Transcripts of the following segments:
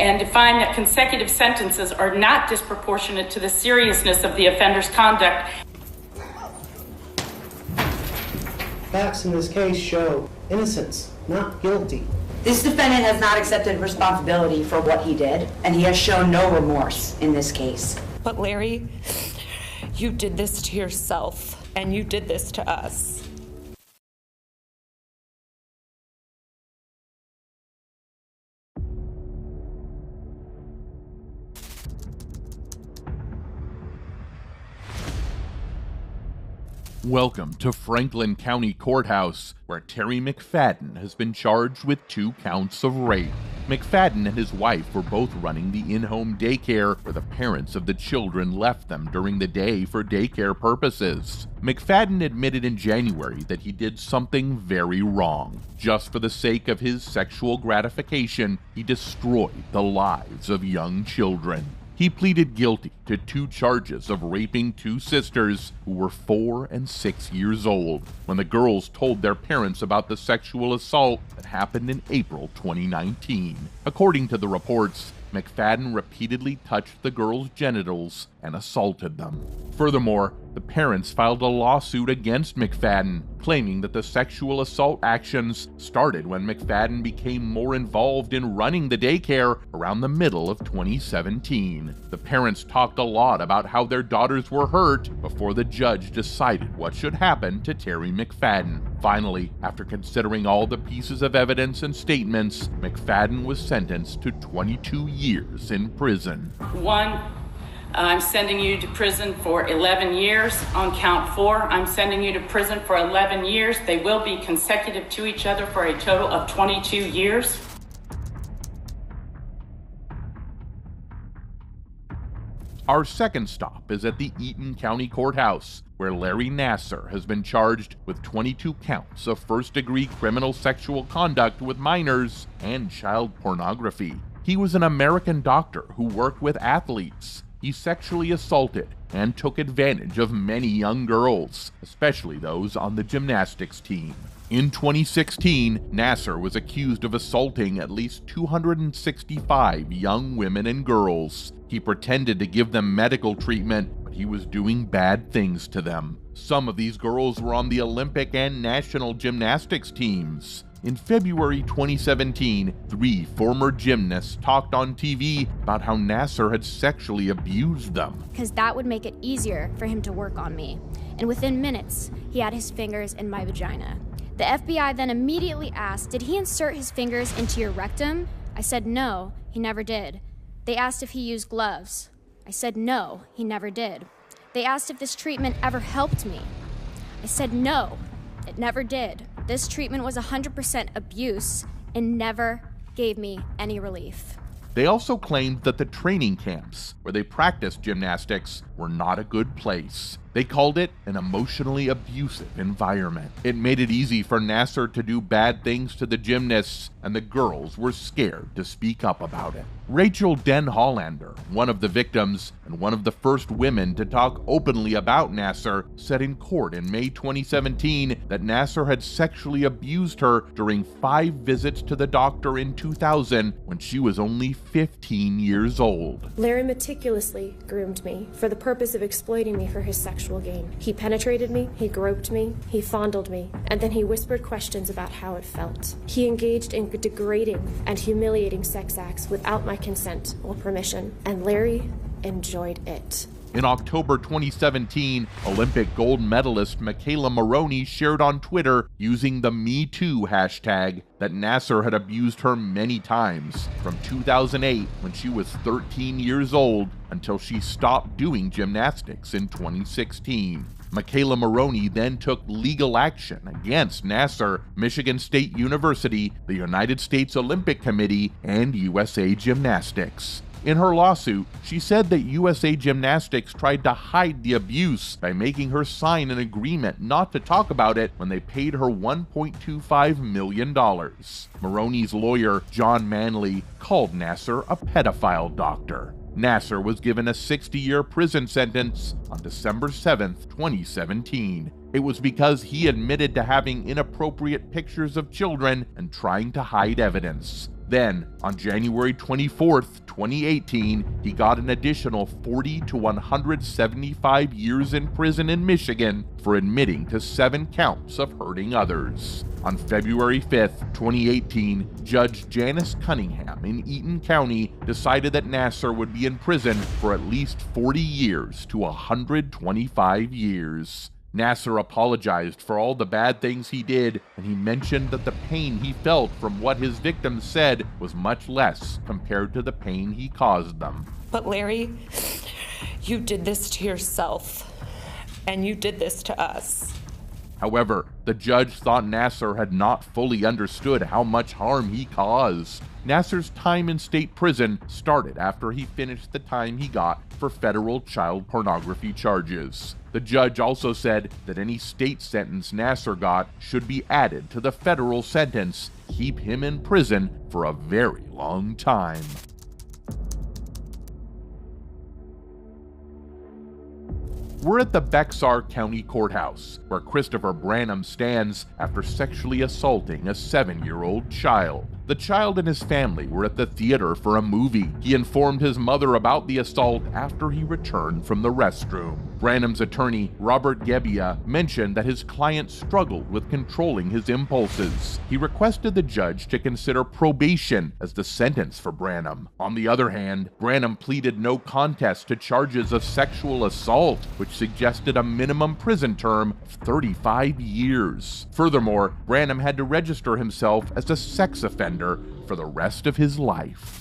and to find that consecutive sentences are not disproportionate to the seriousness of the offender's conduct. Facts in this case show innocence, not guilty. This defendant has not accepted responsibility for what he did, and he has shown no remorse in this case. But Larry, you did this to yourself, and you did this to us. Welcome to Franklin County Courthouse, where Terry McFadden has been charged with 2 counts of rape. McFadden and his wife were both running the in-home daycare where the parents of the children left them during the day for daycare purposes. McFadden admitted in January that he did something very wrong. Just for the sake of his sexual gratification, he destroyed the lives of young children. He pleaded guilty to 2 charges of raping 2 sisters who were 4 and 6 years old when the girls told their parents about the sexual assault that happened in April 2019. According to the reports, McFadden repeatedly touched the girls' genitals and assaulted them. Furthermore, the parents filed a lawsuit against McFadden, claiming that the sexual assault actions started when McFadden became more involved in running the daycare around the middle of 2017. The parents talked a lot about how their daughters were hurt before the judge decided what should happen to Terry McFadden. Finally, after considering all the pieces of evidence and statements, McFadden was sentenced to 22 years in prison. 1, I'm sending you to prison for 11 years. On count 4, I'm sending you to prison for 11 years. They will be consecutive to each other for a total of 22 years. Our second stop is at the Eaton County Courthouse, where Larry Nassar has been charged with 22 counts of first-degree criminal sexual conduct with minors and child pornography. He was an American doctor who worked with athletes. He sexually assaulted and took advantage of many young girls, especially those on the gymnastics team. In 2016, Nassar was accused of assaulting at least 265 young women and girls. He pretended to give them medical treatment, but he was doing bad things to them. Some of these girls were on the Olympic and national gymnastics teams. In February 2017, 3 former gymnasts talked on TV about how Nassar had sexually abused them. Because that would make it easier for him to work on me. And within minutes, he had his fingers in my vagina. The FBI then immediately asked, "Did he insert his fingers into your rectum?" I said no, he never did. They asked if he used gloves. I said no, he never did. They asked if this treatment ever helped me. I said no, it never did. This treatment was 100% abuse and never gave me any relief. They also claimed that the training camps where they practiced gymnastics were not a good place. They called it an emotionally abusive environment. It made it easy for Nassar to do bad things to the gymnasts, and the girls were scared to speak up about it. Rachel Den Hollander, one of the victims and one of the first women to talk openly about Nassar, said in court in May 2017 that Nassar had sexually abused her during 5 visits to the doctor in 2000 when she was only 15 years old. Larry meticulously groomed me for the purpose of exploiting me for his sexual gain. He penetrated me, he groped me, he fondled me, and then he whispered questions about how it felt. He engaged in degrading and humiliating sex acts without my consent or permission, and Larry enjoyed it. In October 2017, Olympic gold medalist Michaela Maroney shared on Twitter using the #MeToo hashtag that Nassar had abused her many times from 2008 when she was 13 years old until she stopped doing gymnastics in 2016. Michaela Maroney then took legal action against Nassar, Michigan State University, the United States Olympic Committee, and USA Gymnastics. In her lawsuit, she said that USA Gymnastics tried to hide the abuse by making her sign an agreement not to talk about it when they paid her $1.25 million. Maroney's lawyer, John Manley, called Nassar a pedophile doctor. Nassar was given a 60-year prison sentence on December 7, 2017. It was because he admitted to having inappropriate pictures of children and trying to hide evidence. Then, on January 24th, 2018, he got an additional 40 to 175 years in prison in Michigan for admitting to 7 counts of hurting others. On February 5th, 2018, Judge Janice Cunningham in Eaton County decided that Nassar would be in prison for at least 40 years to 125 years. Nassar apologized for all the bad things he did, and he mentioned that the pain he felt from what his victims said was much less compared to the pain he caused them. But Larry, you did this to yourself, and you did this to us. However, the judge thought Nassar had not fully understood how much harm he caused. Nassar's time in state prison started after he finished the time he got for federal child pornography charges. The judge also said that any state sentence Nassar got should be added to the federal sentence, keep him in prison for a very long time. We're at the Bexar County Courthouse, where Christopher Branham stands after sexually assaulting a 7-year-old child. The child and his family were at the theater for a movie. He informed his mother about the assault after he returned from the restroom. Branham's attorney, Robert Gebbia, mentioned that his client struggled with controlling his impulses. He requested the judge to consider probation as the sentence for Branham. On the other hand, Branham pleaded no contest to charges of sexual assault, which suggested a minimum prison term of 35 years. Furthermore, Branham had to register himself as a sex offender for the rest of his life.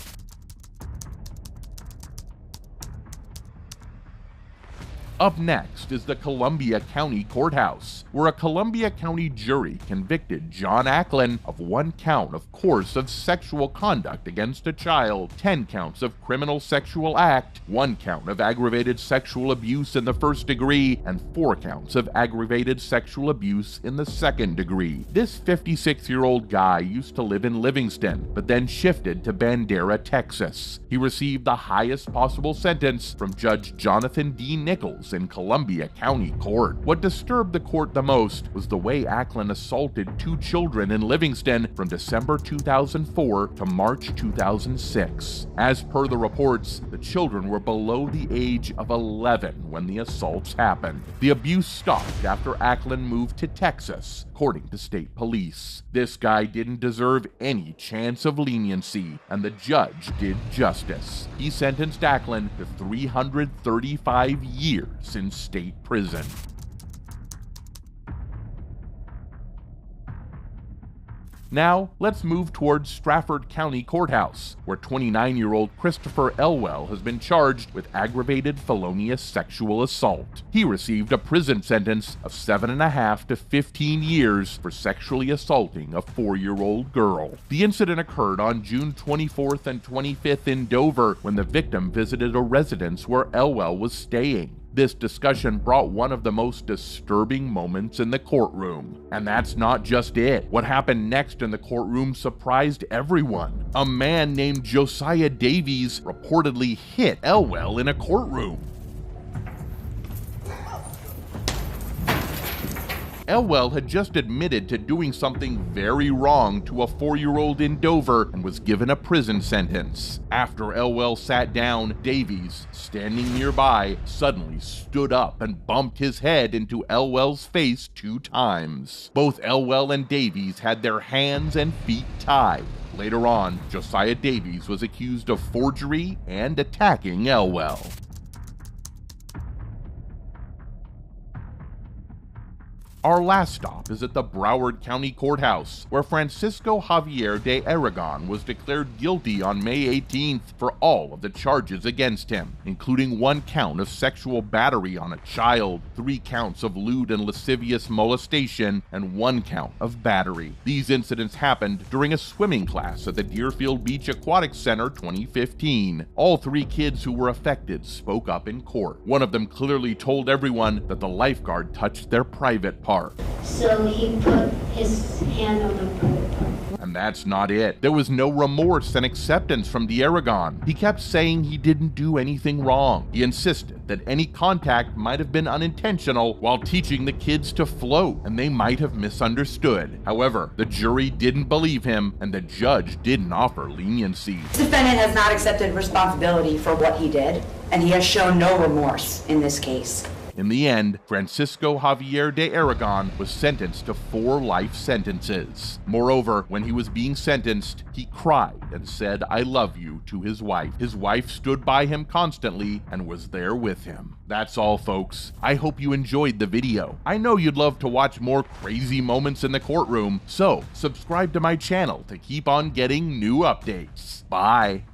Up next is the Columbia County Courthouse, where a Columbia County jury convicted John Acklin of 1 count of course of sexual conduct against a child, 10 counts of criminal sexual act, 1 count of aggravated sexual abuse in the 1st degree, and 4 counts of aggravated sexual abuse in the 2nd degree. This 56-year-old guy used to live in Livingston, but then shifted to Bandera, Texas. He received the highest possible sentence from Judge Jonathan D. Nichols in Columbia County Court. What disturbed the court the most was the way Acklin assaulted 2 children in Livingston from December 2004 to March 2006. As per the reports, the children were below the age of 11 when the assaults happened. The abuse stopped after Acklin moved to Texas, according to state police. This guy didn't deserve any chance of leniency, and the judge did justice. He sentenced Acklin to 335 years in state prison. Now, let's move towards Strafford County Courthouse, where 29-year-old Christopher Elwell has been charged with aggravated felonious sexual assault. He received a prison sentence of 7.5 to 15 years for sexually assaulting a 4-year-old girl. The incident occurred on June 24th and 25th in Dover when the victim visited a residence where Elwell was staying. This discussion brought one of the most disturbing moments in the courtroom. And that's not just it. What happened next in the courtroom surprised everyone. A man named Josiah Davies reportedly hit Elwell in a courtroom. Elwell had just admitted to doing something very wrong to a 4-year-old in Dover and was given a prison sentence. After Elwell sat down, Davies, standing nearby, suddenly stood up and bumped his head into Elwell's face 2 times. Both Elwell and Davies had their hands and feet tied. Later on, Josiah Davies was accused of forgery and attacking Elwell. Our last stop is at the Broward County Courthouse, where Francisco Javier de Aragon was declared guilty on May 18th for all of the charges against him, including 1 count of sexual battery on a child, 3 counts of lewd and lascivious molestation, and 1 count of battery. These incidents happened during a swimming class at the Deerfield Beach Aquatic Center 2015. All 3 kids who were affected spoke up in court. One of them clearly told everyone that the lifeguard touched their private part. So he put his hand on the private part. And And that's not it. There was no remorse and acceptance from D'Aragon. He kept saying he didn't do anything wrong. He insisted that any contact might have been unintentional while teaching the kids to float, and they might have misunderstood. However, the jury didn't believe him, and the judge didn't offer leniency. This defendant has not accepted responsibility for what he did, and he has shown no remorse in this case. In the end, Francisco Javier D'Aragon was sentenced to 4 life sentences. Moreover, when he was being sentenced, he cried and said, "I love you," to his wife. His wife stood by him constantly and was there with him. That's all, folks. I hope you enjoyed the video. I know you'd love to watch more crazy moments in the courtroom, so subscribe to my channel to keep on getting new updates. Bye.